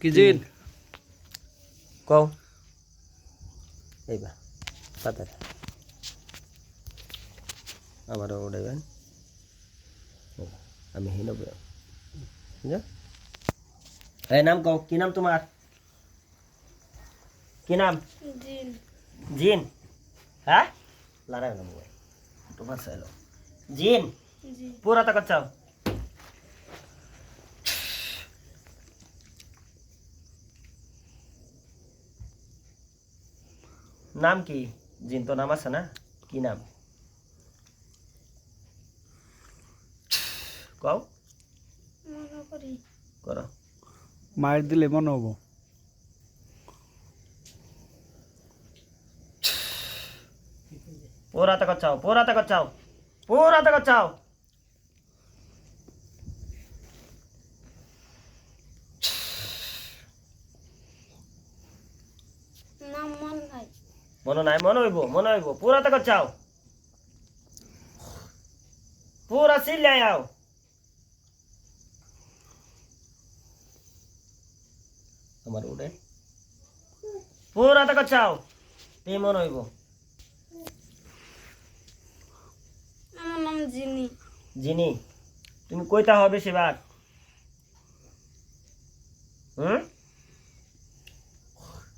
কি জিন কও এইবা পাতা আমারও উড়াইবেন আমি হিনব বুঝা এই নাম কও কি নাম তোমার কি নাম জিন জিন হ্যাঁ লড়াই না মোবাইল তোমার চাইলো জিন জি পুরা টাকা চাও নাম কি জিন তো নাম আছে না কি নাম কও মনে করি করো মায়ের দিলে মনে হবো পুরা টাকা চাও পুরা টাকা চাও পুরা টাকা চাও নাম মন নাই মনে নাই মনে হইব পুরা টাকা চাও পুরা সিলে আও আমার উড়ে পুরা টাকা চাও তে মনে হইব আমার নাম জিনি জিনি তুমি কইতা হবে সেবার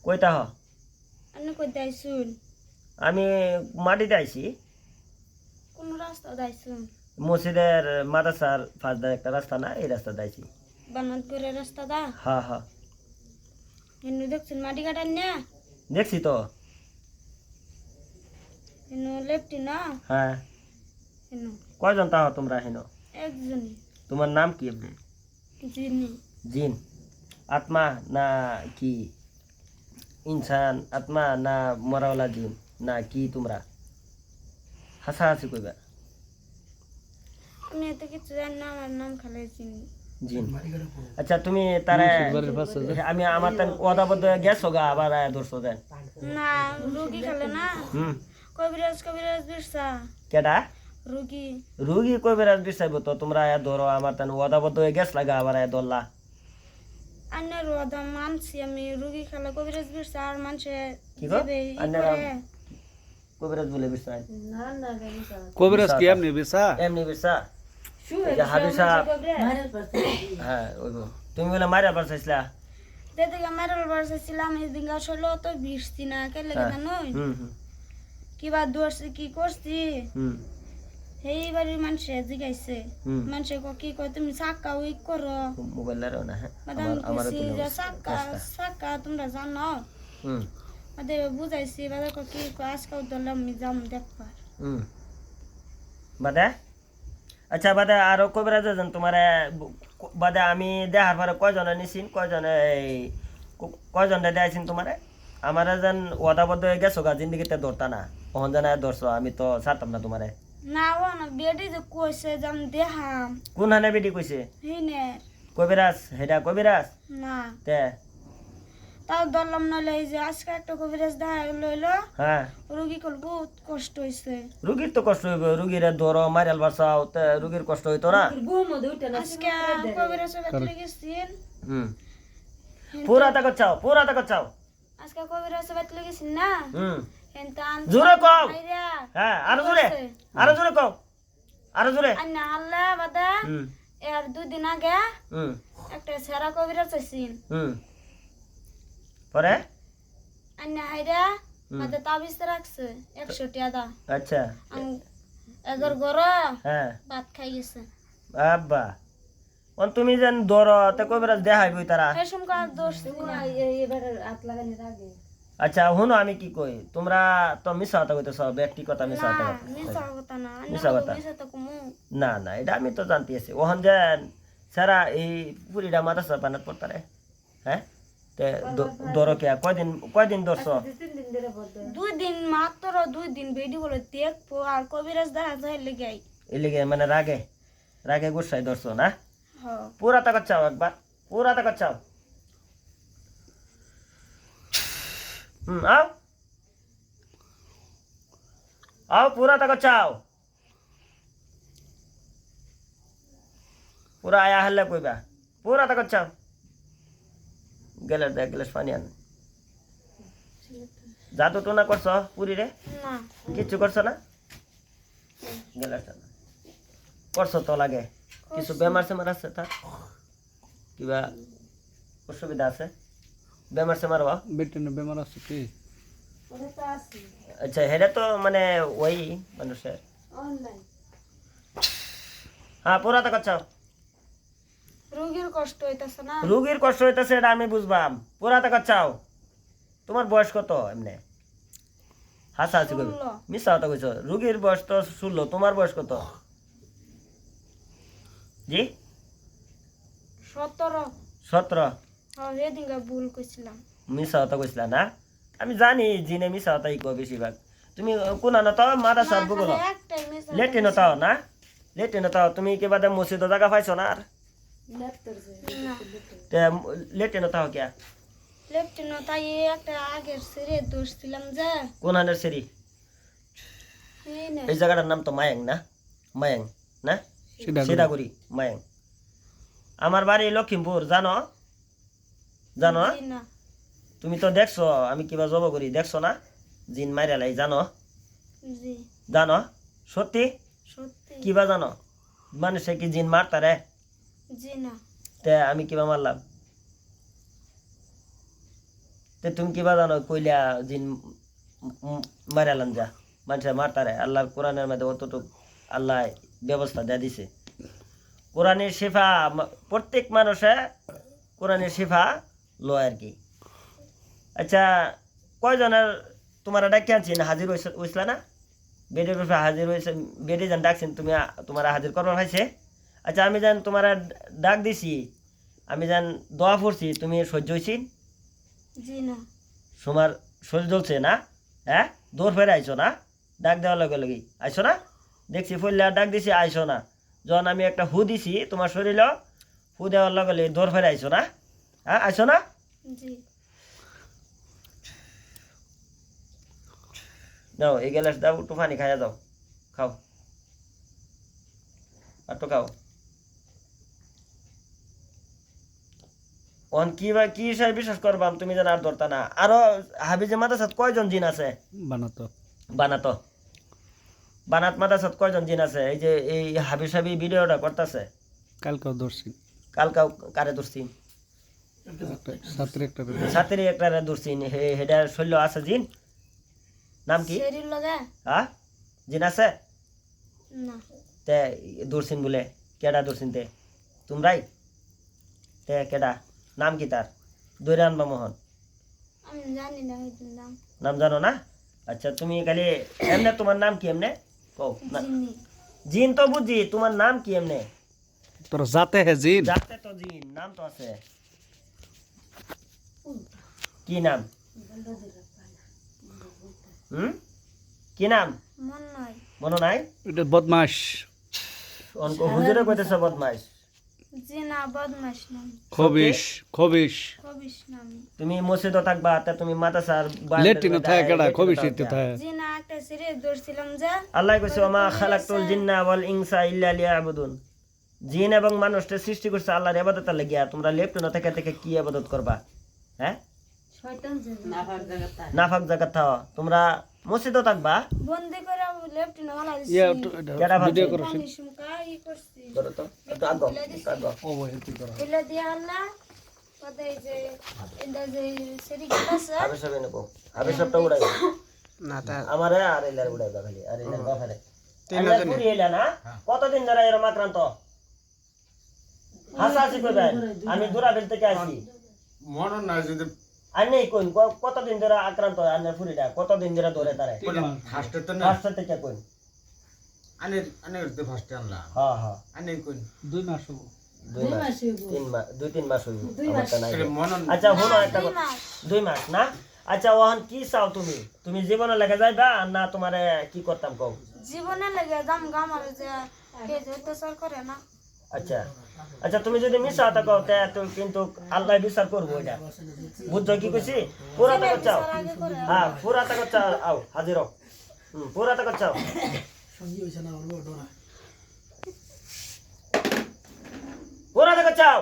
কইতা হ আপনি কই দাইছুন আমি মাটিতে আইছি কোন রাস্তা দাইছুন মসজিদের মাদ্রাসার ফাঁসদার একটা রাস্তা না এই রাস্তা দাইছি বানাত করে রাস্তা দা হ্যাঁ হ্যাঁ এনে দেখছেন মাটি কাটার না দেখছি তো এনে লেফটি না হ্যাঁ এনে কয়জন তাহ তোমরা হেন একজনই তোমার নাম কি এমনি জিনি জিন আত্মা না কি ইনসান আত্মা না মরাওয়ালা জিন না কি তোমরা হাসাহাসি কইবা আমি এত কিছু জানি না আমার নাম খালি জিনি জিন আচ্ছা তুমি তারা আমি আমার তান ওদাবদ্ধ গেছো গা আবার ধরছো দেন না রুগী খালে না কবিরাজ কবিরাজ বিরসা কেডা রুগী রুগী কইবে রাজ বিচাইব তো তোমরা ধরো আমার তান ওদাবদ্ধ গেছ লাগা আবার ধরলা আন্নার ওদা মানছি আমি রুগী খালে কবিরাজ বিরসা আর মানুষে কি গো? দেবে আন্নারা কবিরাজ বলে বিচাই কবিরাজ কি এমনি বেসা এমনি বিচা এই যে হাবিব সাহেব হ্যাঁ ওইগো তুমি বলে মারা পারছাইছলা দেখে আমার বর্ষাছিলাম এই দিন আসলে তো বৃষ্টি না কেলে জানোই হুম হুম কিবা দৌড়ছি কি করছি হুম এই বাড়ির মানুষে জিগাইছে হুম। মানুষে কি কয় তুমি সাক্কা উইক করো মোবাইল লারো না হ্যাঁ মাদাম আমার কইছি যে সাক্কা সাক্কা তোমরা জানো হুম মাদে বুঝাইছি বাদে কি আজকাল দলাম আমি যাম দেখবার হুম বাদে আচ্ছা বাদে আরো কবিরাজ আছেন তোমার বাদে আমি দেখার পরে কয়জনে নিছিন কয়জনে এই কয়জনটা দেয়াইছিন তোমারে আমার যেন ওদাবদ্ধ হয়ে গেছো গা জিন্দিগিতে ধরতা না ওখান জানা ধরছো আমি তো ছাড়তাম না তোমারে না ও না বেডি যে কইছে যাম দেখাম কোন হানে বেটি কইছে হিনে কবিরাজ হেডা কবিরাজ না তে তাও দলাম নলে এই যে আজকে একটা কবিরাজ দেখা লইলো হ্যাঁ রুগী কল বহুত কষ্ট হইছে রুগীর তো কষ্ট হইব রুগীরে ধরো মারিয়াল বাসাও তে রুগীর কষ্ট হইতো না আজকে কবিরাজ বাতলে গেছিন হুম পুরা টাকা চাও পুরা টাকা চাও আজকে কবিরাজ বাতলে গেছিন না হুম এনতান জোরে কও আইরা হ্যাঁ আরো জোরে কও আরো জোরে আন্না হাল্লা বাদা হুম এর দুদিন আগে হুম একটা সেরা কবিরাজ আইছিন হুম পরে আন্না হাইরা বাদা তাবিজ রাখছে 100 টাকা দা আচ্ছা এগর গর হ্যাঁ ভাত খাই গেছে আব্বা অন তুমি যেন ধরো তে কবিরাজ দেখাইবই তারা হেসুম কা দোষ আচ্ছা শুনো আমি কি কই তোমরা তো মিছা কথা কইতেছ ব্যক্তিগত মিছা না কথা মিছা কথা না মিছা কথা। মিছা তো কমু না না এটা আমি তো জানতে আছি ওখান যেন সারা এই পুরিটা মাদ্রাসা বানাত পড়তারে হ্যাঁ তে ধরো কে কয়দিন ধরছ 2 দিন মাত্র 2 দিন বেডি বলে দেখবো আর কবিরাজ দেখা যায় লেগাই এই লেগে মানে রাগে গুসাই ধরছ না হ পুরা টাকা চাও একবার পুরা টাকা চাও आओ पूरा तक चाओ पूरा आया हल्ले कोई बा पूरा तक चाओ গেলে এক গ্লাস পানি আন জাদু টোনা করছো পুরি রে না কিচ্ছু করছো না গ্লাসটা না করছো তো লাগে কিছু বেমার সেমার আছে তার কিবা অসুবিধা আছে বেমার সেমার বা বেটেনে বেমার আছে কি আচ্ছা হেটা তো মানে ওই মানুষের হ্যাঁ পুরা তো করছো রোগীর কষ্ট হইতাছে না রুগীর কষ্ট হইতেছে এটা আমি বুঝবাম পুরা টাকা চাও তোমার বয়স কত এমনি হাসা হাসি করবি 16 মিশা কথা কইছো রুগীর বয়স তো 16 তোমার বয়স কত জি 17 17 সেদিনকে ভুল কইছিলাম মিশা কথা কইছিলা না আমি জানি জিনে মিশা কথাই কো বেশিরভাগ তুমি কোন না তো মাদা সার বগল একটাই মেসেজ লেটিনো তাও না লেটিনো তাও তুমি কি বাদে মসজিদ জায়গা পাইছো না আর না তে লেটিনো তাও কে লেফটেন্ট তাই একটা আগের সিরে দোষছিলাম যে কোন আনের সেরি এই না এই জায়গাটার নাম তো মায়াং না মায়াং না সিদাগুড়ি মায়াং আমার বাড়ি লক্ষ্মীপুর জানো জানো জি না তুমি তো দেখছো আমি কিবা জব করি দেখছো না জিন মাইরালাই জানো জি জানো সত্যি সত্যি কিবা জানো মানুষে কি জিন মারতারে জি না তে আমি কিবা মারলাম তে তুমি কিবা জানো কইলা জিন মারালাম যা মানুষে মারতারে আল্লাহর কোরআনের মধ্যে অতটুক আল্লাহ ব্যবস্থা দিয়ে দিছে কোরআনের শিফা প্রত্যেক মানুষে কোরআনের শিফা লয় আর কি আচ্ছা কয়জনের তোমার ডাকি আনছেন হাজির হয়েছিল না বেডের উপরে হাজির হয়েছে বেডে যান ডাকছেন তুমি তোমার হাজির করবার হয়েছে আচ্ছা আমি যান তোমার ডাক দিছি আমি যান দোয়া পড়ছি তুমি সহ্য হয়েছি জি না তোমার শরীর জ্বলছে না হ্যাঁ দৌড় ফেরে আইসো না ডাক দেওয়ার লগে লগে আইসো না দেখছি ফুললে ডাক দিছি আইসো না যখন আমি একটা হু দিছি তোমার শরীরে হু দেওয়ার লগে লগে দৌড় ফেরে আইসো না হ্যাঁ আইসো না জি দাও এই গ্লাস দাও একটু পানি খাইয়া দাও খাও আর তো খাও অন কি বা কি হিসাবে বিশ্বাস করবাম তুমি যেন আর ধরতা না আরো হাবিজে মাদ্রাসাত কয়জন জিন আছে বানাতো বানাতো বানাত মাদ্রাসাত কয়জন জিন আছে এই যে এই হাবি সাবি ভিডিওটা করতেছে কালকেও ধরছি কালকাও কারে ধরছি ছাত্রী একটা সাথেরই একটা ধরছি হেডার শৈল্য আছে জিন নাম কি শরীর লগা হ্যাঁ জিন আছে না তে ধরছিন বলে কেডা ধরছিন তে তোমরাই তে কেডা নাম কি তার দৈরে আনবা মোহন আমি জানি না ওই নাম নাম জানো না আচ্ছা তুমি খালি এমনে তোমার নাম কি এমনে কও না জিনি জিন তো বুঝি তোমার নাম কি এমনে তোর যাতে হে জিন যাতে তো জিন নাম তো আছে কি নাম কি নাম মন নয় মনে নাই এটা বদমাস অনকো হুজুরে কইতেছে বদমাইশ জি না বদমাস নাম খবিস খবিস কবিস নাম তুমি মসজিদও থাকবা তা তুমি মাদ্রাসার লেটিনো থাকে কেডা খবিস ইতে থাকে জি না একটা সিরে দৌড়ছিলাম যে আল্লাহ কইছে ওমা খালাকতুল জিন্না ওয়াল ইনসা ইল্লা লিয়াবুদুন জিন এবং মানুষকে সৃষ্টি করছে আল্লাহর ইবাদতের লাগিয়া তোমরা লেফটেনো থেকে থেকে কি ইবাদত করবা হ্যাঁ নাফাক জায়গা থাও তোমরা মসজিদও থাকবা বন্দি করে লেফটেন্ট ওলা ইয়া কেডা ভিডিও ভাবছে? করছিস পানি শুমকা ই করছি করো তো একটু আগো একটু আগো অবহেতি করা এলে দিয়া আল্লাহ কত এই যে এটা যে সিরি গেছে আবে সব এনেকো আবে সবটা উড়াই না তা আমারে আর এলার উড়াই দাও খালি আর এলার বাফারে তিনটা পুরি এলা না কতদিন ধরে এরকম আক্রান্ত হাসাহাসি করবেন আমি দূরাবেল থেকে আসি মনে নাই যদি আনে কোন কতদিন ধরে আক্রান্ত আনে ফুরিটা কতদিন ধরে ধরে তারে ফার্স্টে তো না ফার্স্ট থেকে কোন আনে আনে তো ফার্স্টে আনলাম হ্যাঁ হ্যাঁ আনে কোন 2 মাস হবো 2 মাস হইব আমার তো নাই মনে আচ্ছা হলো একটা কথা 2 মাস না আচ্ছা ওহান কি চাও তুমি তুমি জীবনে লেগে যাইবা না তোমারে কি করতাম কও জীবনে লাগে দাম গামার যে কে যে অত্যাচার করে না আচ্ছা আচ্ছা তুমি যদি মিশা থাকো তে তো কিন্তু আল্লাহ বিচার করবো এটা বুঝছো কি কইছি পুরা টাকা চাও আগে করে হ্যাঁ পুরা টাকা চাও আও হাজির হও পুরা টাকা চাও পুরা টাকা চাও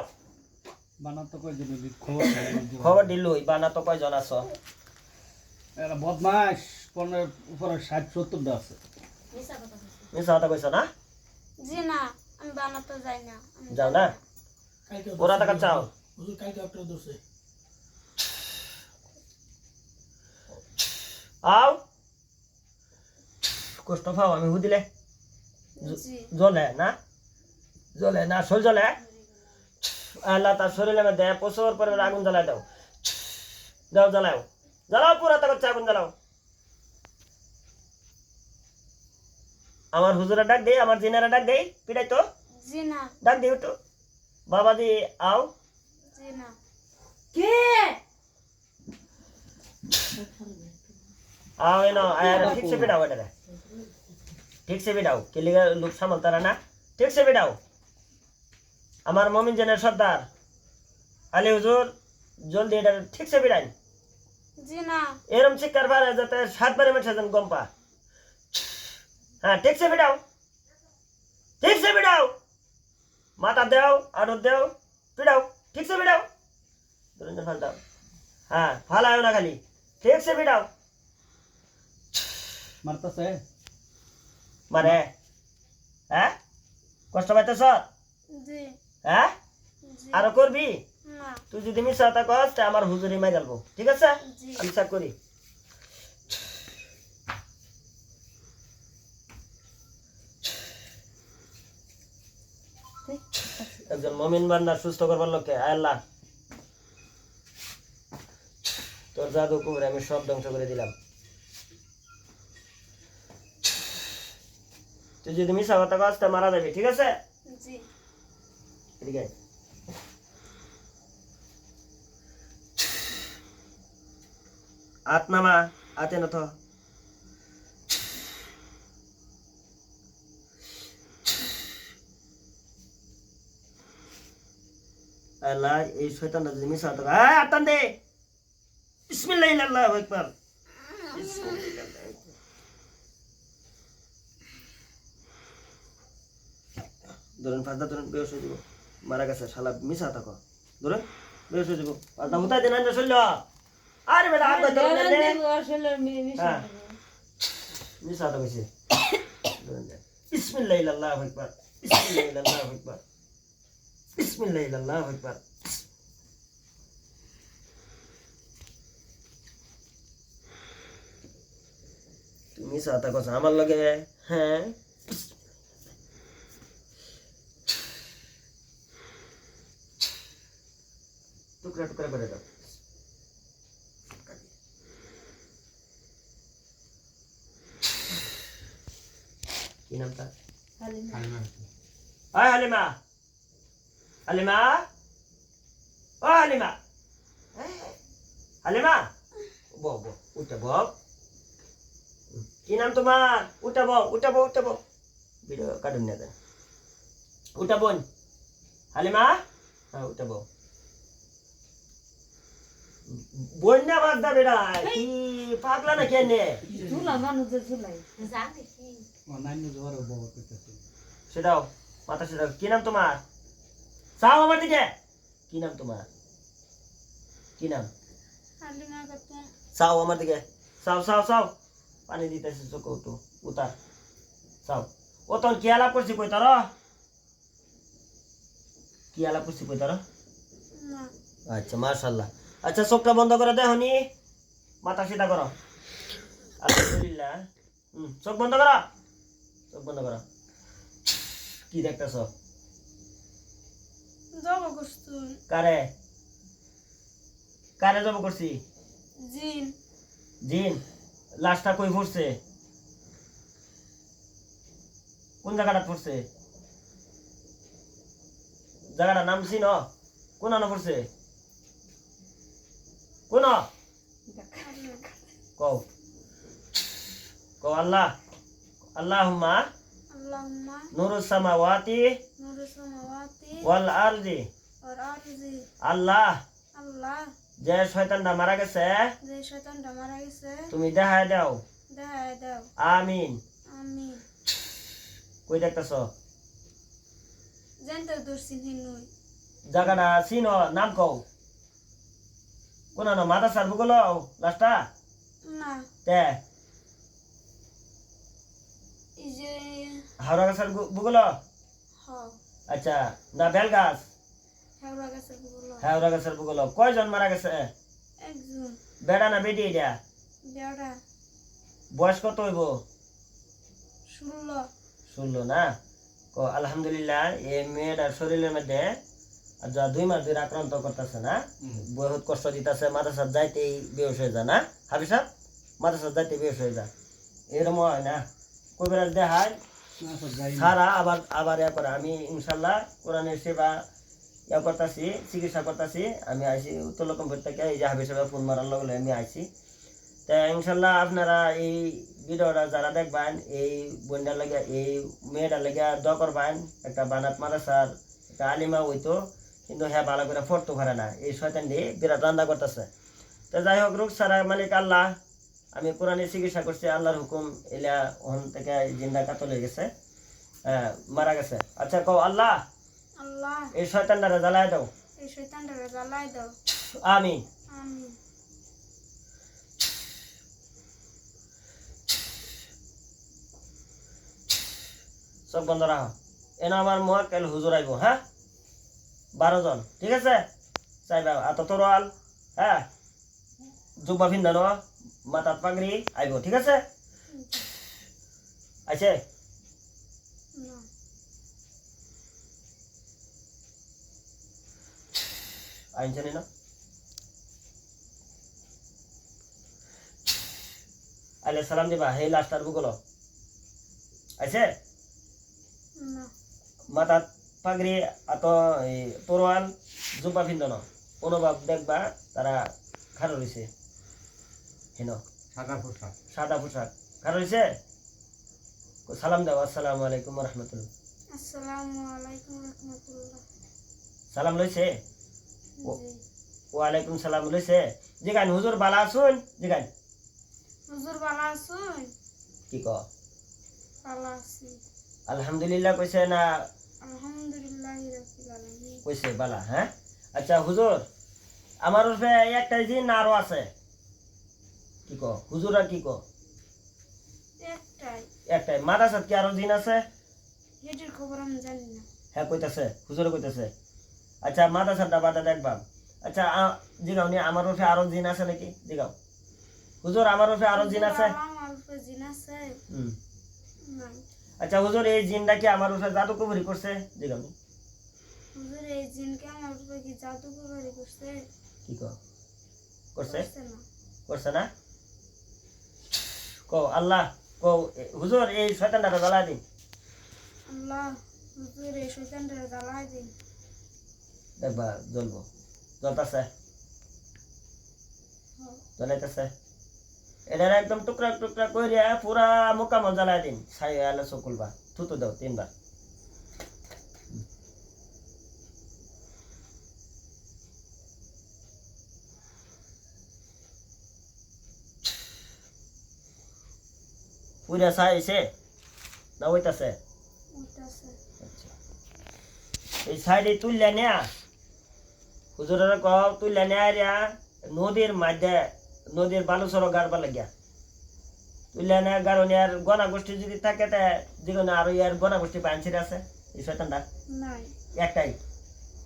বানাতো কয়জন হইলি? খবর নাই বলতে। খবর দিলুই বানা তো কয়জন আছো এরা বদমাস, 15 উপরে 60-70 টা আছে। মিছা কথা কইছো না জি না, আমি বানাতে যাই না। আমি যাও না ওরা টাকা চাও আও কষ্ট পাও আমি হুদিলে জি জ্বলে না শরীর জ্বলে আল্লাহ তার শরীরের মধ্যে প্রচুর পরিমাণে আগুন জ্বালায় দাও যাও জ্বালাও পুরা তা করছে আগুন জ্বালাও আমার হুজুরা ডাক দেই আমার জিনারা ডাক দেই পিটাই তো জি না, ডাক দিও তো বাবাজি আও জি না। आओ ना यार ठीक से बिठाओ बेटा ठीक से बिठाओ के लिए लोग संभलता रहना ठीक से बिठाओ हमार मोमिन जन सरदार अली हुजूर जल्दी इधर ठीक से बिठाई জি না, एरम से करवा रहे जाते हैं 7 बारे में छजन गंपा हाँ ठीक से बिठाओ माता देओ आडो देओ बिठाओ ठीक से बिठाओ दुरंजन फालताओ हाँ फालाओ ना खाली ठीक से बिठाओ মারতাছে? মানে হ্যাঁ কষ্ট পাইতেছ জি হ্যাঁ জি আরো করবি না, তুই যদি মিশা তা কস তা আমার হুজুরি মাই গেলবো ঠিক আছে জি আমি সাক করি একজন মুমিন বান্দা সুস্থ করবার লোককে আয় আল্লাহ তোর জাদু কুবরে আমি সব ধ্বংস করে দিলাম তুই যদি মিশা কথা কস তা মারা যাবে ঠিক আছে জি এদিকে আয়। हाथ नामा आते न तो अल्लाह ये शैतान ने मिसा तो आतन दे बिस्मिल्लाह अकबर ধরেন ফাজদা ধরেন বেশ হয়ে যাব মারা গেছে শালা মিছা থাকো ধরেন বেশ হয়ে যাব ফাজদা হুতাই দেন না চললো আরে বেটা আর কত ধরেন হ্যাঁ মিছা তো কইছে ধরেন বিসমিল্লাহিল্লাহু আকবার বিসমিল্লাহিল্লাহু আকবার বিসমিল্লাহিল্লাহু আকবার তুমি মিছা থাকো আমার লগে হ্যাঁ টুকরা টুকরা করে দাও কি নামটা আয় হালিমা হালিমা ও হালিমা হালিমা বউ বউ উঠে বউ কি নাম তোমার উঠাবো ভিডিও কাটুন না উঠা বোন হালিমা হ্যাঁ উঠাবো বন্যা বাদ দা বেড়া কি পাগলা না কেন অনলাইনে জোরে বড় কইতাছে। সেটাও মাথা সেটাও কি নাম তোমার চাও আমার দিকে কি নাম তোমার কি নাম হালিমা খাতুন। চাও আমার দিকে চাও পানি দিতেছে চোখ তো উতার চাও ও তোর কি আলাপ করছি কই তার কি আলাপ করছি কই তার না, আচ্ছা মাশাআল্লাহ আচ্ছা চোখটা বন্ধ করে দে হনি মাথা সিধা করো আলহামদুলিল্লাহ চোখ বন্ধ করো কি দেখতেছ জব করছুন কারে জব করছি জিন জিন লাশটা কই পড়ছে কোন জায়গাটা পড়ছে জায়গাটার নাম চিন কোন আনা পড়ছে কোন কও আল্লাহ আল্লাহুম্মা আল্লাহুম্মা নূরুস সামাওয়াতি নূরুস সামাওয়াতি ওয়াল আরদি ওয়াল আরদি। আল্লাহ আল্লাহ যে শয়তানটা মারা গেছে যে শয়তানটা মারা গেছে তুমি দেখায় দাও দেখায় দাও। আমিন আমিন। কই দেখতেছ জানতে দর্শি হিনুই জায়গাটা চিনো নাম কও কোন মাদ্রাসার ভূগোল লাস্টটা না তে এই যে হাওড়া গাছের ভূগোল হ আচ্ছা না বেলগাছ হেওড়া গাছের বলো হাওড়া গাছের ভূগোল কয়জন মারা গেছে একজন বেড়া না বেটি এটা বেড়া বয়স কত হইব 16 শুনলো না আলহামদুলিল্লাহ এই মেয়েটার শরীরের মধ্যে যা 2 মাস ধরে আক্রান্ত করতেছে না বহুত কষ্ট দিতেছে মাদ্রাসার যাইতেই বেহুশ হয়ে যায় না হাফিজ সাহেব মাদ্রাসার যাইতে বেহুশ হয়ে যায় এরকম হয় না কবিরাজ দেখায় না স্যার যাই না। সারা আবার আবার ইয়া করে আমি ইনশাল্লাহ কোরআনের সেবা ইয়া করতেছি চিকিৎসা করতেছি আমি আইসি উত্তর লক্ষণপুর থেকে এই যে হাফিজ সাহেব ফোন মারার লগে আমি আইসি তা ইনশাল্লাহ আপনারা এই ভিডিওটা যারা দেখবেন এই বোনটার লাগে এই মেয়েটার লাগে দোয়া করবেন একটা বানাত মাদ্রাসার একটা আলিমা হইতো কিন্তু হ্যাঁ ভালো করে পড়তে পারে না এই শয়তান দিয়ে বিরাট রান্না করতেছে তো যাই হোক রোগ সারা মালিক আল্লাহ আমি কোরআনে চিকিৎসা করছি আল্লাহর হুকুম এলা ওখান থেকে জিন্দা কাতল হয়ে গেছে মারা গেছে আচ্ছা কও আল্লাহ আল্লাহ এই শয়তানটারে জ্বালায় দাও এই শয়তানটাকে জ্বালাই দাও আমি আমি সব বন্ধ রাখো এনে আমার মোয়াক্কেল হুজুর আইব হ্যাঁ 12 জন ঠিক আছে চাইবা আত তরোয়াল হ্যাঁ জুব্বা ভিন্দানো মাথাত পাগড়ি আইব ঠিক আছে আছে না আইনছে না আলে সালাম দিবা হে লাস্টার বুগলো আছে না মাথাত পাগড়ি আত তরোয়াল জুব্বা ভিন্দানো অনুভব দেখবা তারা খারো রয়েছে হেন সাদা পোশাক সাদা পোশাক খারো রয়েছে সালাম দাও আসসালামু আলাইকুম রহমতুল্লাহ আসসালামু আলাইকুম রাহমাতুল্লাহ সালাম লইছে জি ওয়ালাইকুম সালাম লইছে জিগান হুজুর বালা আছুন জিগান হুজুর ভালো আছেন কি ক ভালো আছি আলহামদুলিল্লাহ কইছে না আলহামদুলিল্লাহ রাব্বিল আলামিন কইছে বালা হ্যাঁ আচ্ছা হুজুর আমার উপরে একটা জিন আরো আছে কি ক হুজুরা কি ক একটাই একটাই মাদ্রাসাত কি আরো জিন আছে এটির খবর আমি জানি না হ্যাঁ কইতাছে হুজুরে কইতাছে আচ্ছা মাদ্রাসাটা বাদে দেখবাম আচ্ছা জিগাও নি আমার উপরে আরো জিন আছে নাকি জিগাও হুজুর আমার উপরে আরো জিন আছে আমার উপরে জিন আছে হুম নাই আচ্ছা হুজুর এই জিনটা কি আমার উপরে জাদু কবরি করছে জিগাও নি হুজুর এই জিনকে আমার উপরে কি জাদু করে করছে কি ক করছে করছে না করছে না কও আল্লাহ কও হুজুর এই শয়তানটা জ্বালাই দিন আল্লাহ হুজুর এই শয়তানটাকে জ্বালাই দিন দেখবা জ্বলবো জ্বলতেছে জ্বলাইতেছে এটা একদম টুকরা টুকরা কইরা পুরা মোকামল জ্বালাই দিন ছাই আলো চকুলবা থুতু দাও 3 বার পুরা ছাইছে না হইতাছে উঠতেছে আচ্ছা এই সাইডে তুললে নেয়া হুজুরের কও তুললে নেয়া রিয়া নদীর মাঝে নদীর বালু সর গাড়বা লাগিয়া তুললে নেয়া গাড়ো নেয়ার গনা গোষ্ঠী যদি থাকে তা যেগুলো আরো ইয়ার গনা গোষ্ঠী বাঞ্ছির আছে এই শয়তানটা নাই একটাই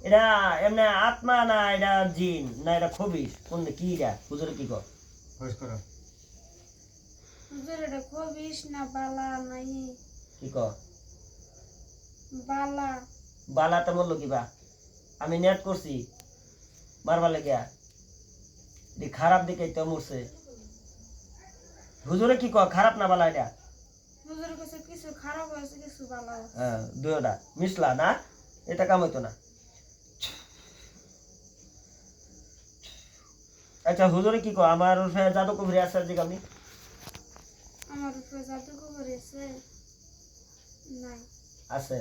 এটা এমনি আত্মা না এটা জিন না এটা খবিস কোন কি এটা হুজুরে কি কর হইস করো হুজুর এটা খবিস না বালা নাই কি কর বালা বালা তো বললো কিবা আমি নেট করছি মারবা লেগিয়া খারাপ দিকে তো মরছে হুজুরে কি কয় খারাপ না বালা এটা হুজুর কাছে কিছু খারাপ হয়েছে কিছু ভালো আছে হ্যাঁ দুয়োটা মিশলা না এটা কাম হইতো না আচ্ছা হুজুরে কি কয় আমার জাদু কবরি আছে যে আপনি আমার উপরে জাদু করেছে নাই আছে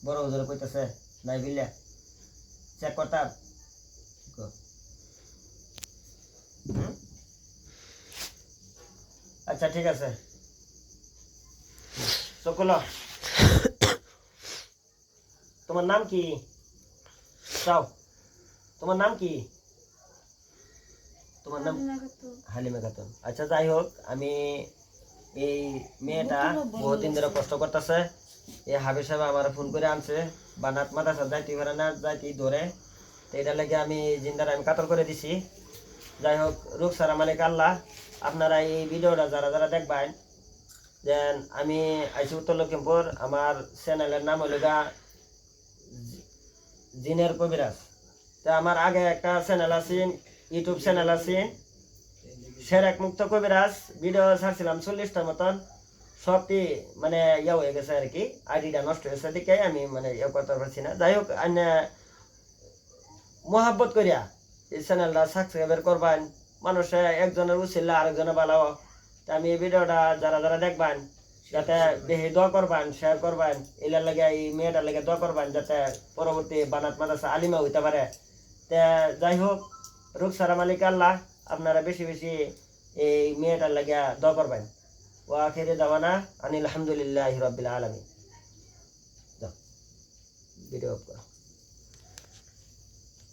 বড় হুজুরে কইতাছে নাই বিল্লা চেক করতাম আচ্ছা ঠিক আছে সকল তোমার নাম কি যাও তোমার নাম কি তোমার নাম হালিমা খাতুন আচ্ছা যাই হোক আমি এই মেয়েটা বহুদিন ধরে কষ্ট করতেছে এই হাবিব সাহেব আমার ফোন করে আনছে বানাত মাদ্রাসা যাইতে পারে না যাইতে ধরে তো এটা লেগে আমি জিন্দার আমি কাতল করে দিছি যাই হোক রুকসারা মালিক আল্লাহ আপনারা এই ভিডিওটা যারা যারা দেখবেন দেন আমি আইসি উত্তর লক্ষ্মীপুর আমার চ্যানেলের নাম হলো গা জিনের কবিরাজ তা আমার আগে একটা চ্যানেল আছে ইউটিউব চ্যানেল আছে সেরেক মুক্ত কবিরাজ ভিডিও ছাড়ছিলাম 40টার মতন সবটি মানে ইয়া হয়ে গেছে আর কি আইডিটা নষ্ট হয়েছে দিকে আমি মানে ইয়ে করতে পারছি না যাই হোক মহাব্বত করিয়া এই চ্যানেলটা সাবস্ক্রাইব করবেন মানুষে একজনের উচিল্লা আরেকজনের ভালো তা আমি এই ভিডিওটা যারা যারা দেখবেন যাতে বেশি দোয়া করবেন শেয়ার করবেন এলার লাগে এই মেয়েটার লাগে দোয়া করবেন যাতে পরবর্তী বানাত মাদ্রাসা আলিমা হইতে পারে তা যাই হোক রুকসারা মালিক আল্লাহ আপনারা বেশি বেশি এই মেয়েটার লাগে দোয়া করবেন ওয়া আখিরি দাওয়ানা আনিল হামদুলিল্লাহি রাব্বিল আলামিন ভিডিও